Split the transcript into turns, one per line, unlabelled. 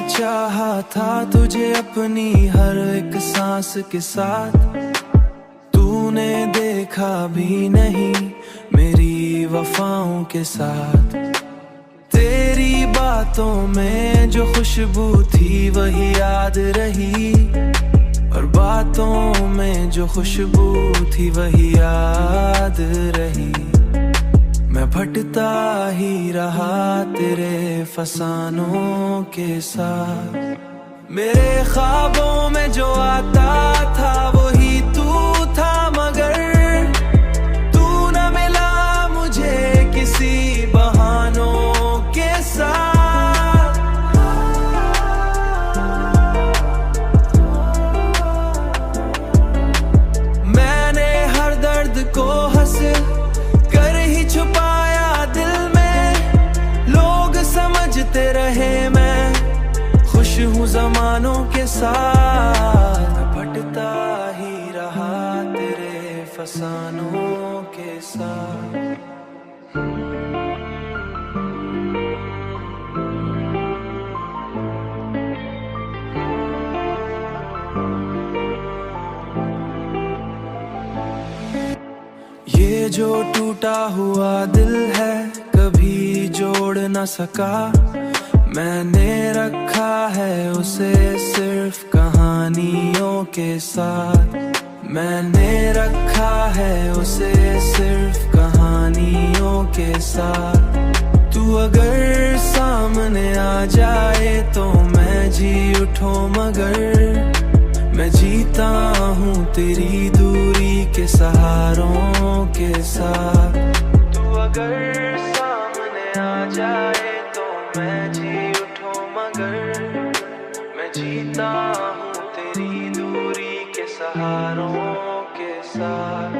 चाहा था तुझे अपनी हर एक सांस के साथ, तूने देखा भी नहीं मेरी वफाओं के साथ। तेरी बातों में जो खुशबू थी वही याद रही, और बातों में जो खुशबू थी वही याद रही। मैं भटकता ही रहा तेरे फसानों के साथ। मेरे ख्वाबों में जो आता था वही तू था, मगर तू न मिला मुझे किसी बहानों के साथ। मैंने हर दर्द को हंस कर ही छुपाया दिल में, लोग समझते रहे मैं खुश हूँ ज़मानों के साथ। भटकता ही रहा तेरे फसानों के साथ। ये जो टूटा हुआ दिल है कभी जोड़ न सका, मैंने रखा है उसे सिर्फ कहानियों के साथ। मैंने रखा है उसे सिर्फ कहानियों के साथ। तू अगर सामने आ जाए तो मैं जी उठूं, मगर मैं जीता हूँ तेरी दूरी के सहारों के साथ। तू अगर सामने आ जाए तो मैं जी उठूं, मगर मैं जीता हूँ तेरी दूरी के सहारों के साथ।